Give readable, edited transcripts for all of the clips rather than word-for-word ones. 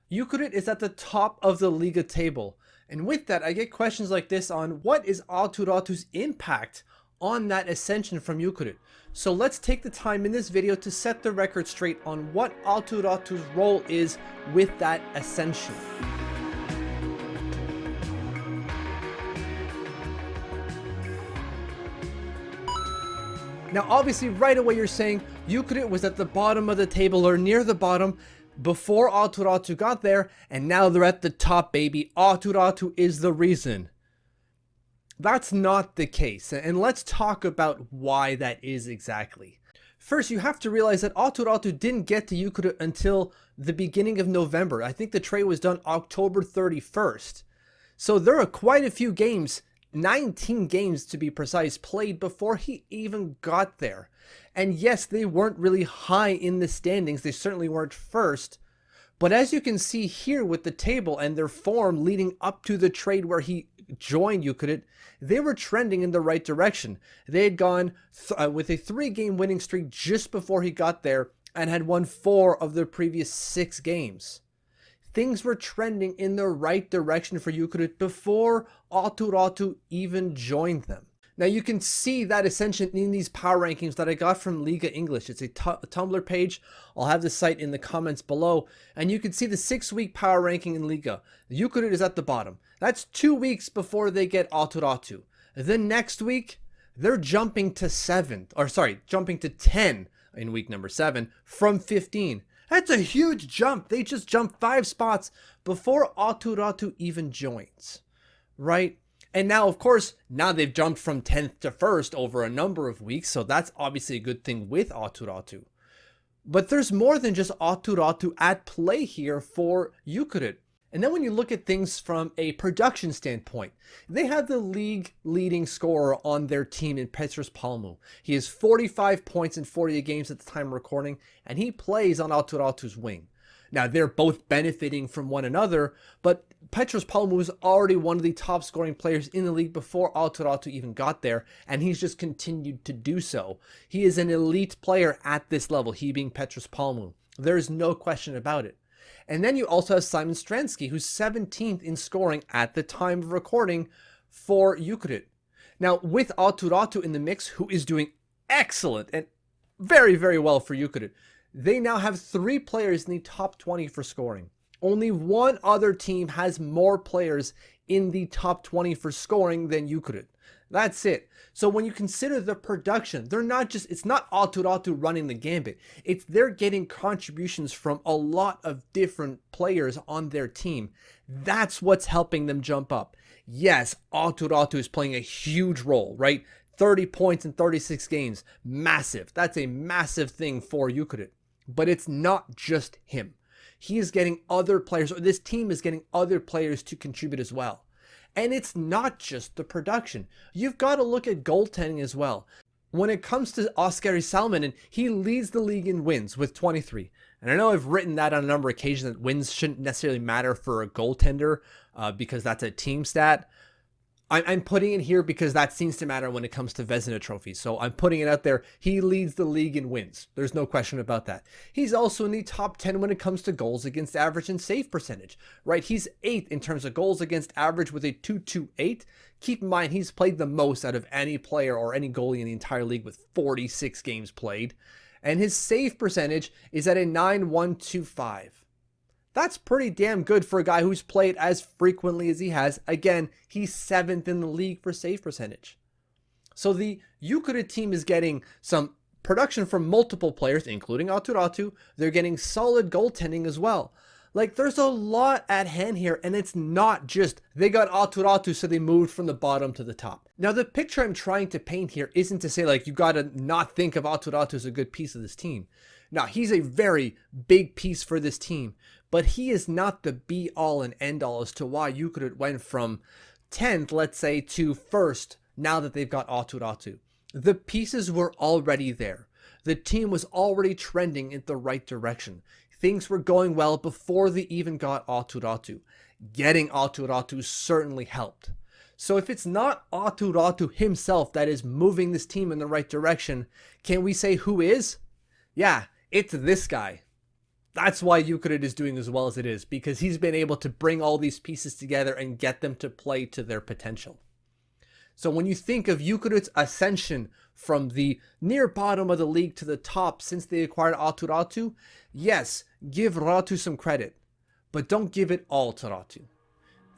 Jukurit is at the top of the Liiga table. And with that, I get questions like this on what is Aatu Räty's impact on that ascension from Jukurit. So let's take the time in this video to set the record straight on what Aatu Räty's role is with that ascension. Now obviously right away you're saying Jukurit was at the bottom of the table or near the bottom before Aatu Räty got there, and now they're at the top, baby. Aatu Räty is the reason. That's not the case, and let's talk about why that is exactly. First, you have to realize that Aatu Räty didn't get to Jukurit until the beginning of November. I think the trade was done October 31st. So there are quite a few games, 19 games to be precise, played before he even got there. And yes, they weren't really high in the standings. They certainly weren't first. But as you can see here with the table and their form leading up to the trade where he joined Jukurit, they were trending in the right direction. They had gone with a 3-game winning streak just before he got there and had won 4 of their previous 6 games. Things were trending in the right direction for Jukurit before Aatu Räty even joined them. Now you can see that ascension in these power rankings that I got from Liiga English. It's a Tumblr page. I'll have the site in the comments below. And you can see the 6-week power ranking in Liiga. Jukurit is at the bottom. That's 2 weeks before they get Aatu Räty. The next week, they're jumping to 10 in week number 7 from 15. That's a huge jump. They just jumped 5 spots before Aatu Räty even joins, right? And now, of course, now they've jumped from 10th to 1st over a number of weeks, so that's obviously a good thing with Aatu Räty. But there's more than just Aatu Räty at play here for Jukurit. And then when you look at things from a production standpoint, they have the league leading scorer on their team in Petrus Palmu. He has 45 points in 48 games at the time of recording, and he plays on Aatu Räty's wing. Now, they're both benefiting from one another, but Petrus Palmu was already one of the top scoring players in the league before Aatu Räty even got there, and he's just continued to do so. He is an elite player at this level, he being Petrus Palmu. There is no question about it. And then you also have Simon Stransky, who's 17th in scoring at the time of recording for Jukurit. Now, with Aatu Räty in the mix, who is doing excellent and very, very well for Jukurit, they now have 3 players in the top 20 for scoring. Only one other team has more players in the top 20 for scoring than Jukurit. That's it. So when you consider the production, it's not Aatu Räty running the gambit. They're getting contributions from a lot of different players on their team. That's what's helping them jump up. Yes, Aatu Räty is playing a huge role, right? 30 points in 36 games. Massive. That's a massive thing for Jukurit. But it's not just him. He is getting other players, or this team is getting other players to contribute as well. And it's not just the production. You've got to look at goaltending as well. When it comes to Oskari Salminen, he leads the league in wins with 23. And I know I've written that on a number of occasions that wins shouldn't necessarily matter for a goaltender because that's a team stat. I'm putting it here because that seems to matter when it comes to Vezina trophies. So I'm putting it out there. He leads the league in wins. There's no question about that. He's also in the top 10 when it comes to goals against average and save percentage, right? He's 8th in terms of goals against average with a 2.28. Keep in mind, he's played the most out of any player or any goalie in the entire league with 46 games played. And his save percentage is at a 9.125. That's pretty damn good for a guy who's played as frequently as he has. Again, he's 7th in the league for save percentage. So the Jukurit team is getting some production from multiple players, including Aatu Räty. They're getting solid goaltending as well. Like, there's a lot at hand here, and it's not just they got Aatu Räty, so they moved from the bottom to the top. Now, the picture I'm trying to paint here isn't to say, like, you got to not think of Aatu Räty as a good piece of this team. Now, he's a very big piece for this team, but he is not the be-all and end-all as to why Jukurit went from 10th, let's say, to 1st now that they've got Aatu Räty. The pieces were already there. The team was already trending in the right direction. Things were going well before they even got Aatu Räty. Getting Aatu Räty certainly helped. So if it's not Aatu Räty himself that is moving this team in the right direction, can we say who is? Yeah, it's this guy. That's why Jukurit is doing as well as it is, because he's been able to bring all these pieces together and get them to play to their potential. So when you think of Jukurit's ascension from the near bottom of the league to the top since they acquired Aatu Räty, yes, give Räty some credit, but don't give it all to Räty.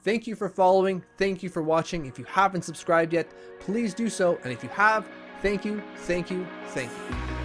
Thank you for following. Thank you for watching. If you haven't subscribed yet, please do so. And if you have, thank you, thank you, thank you.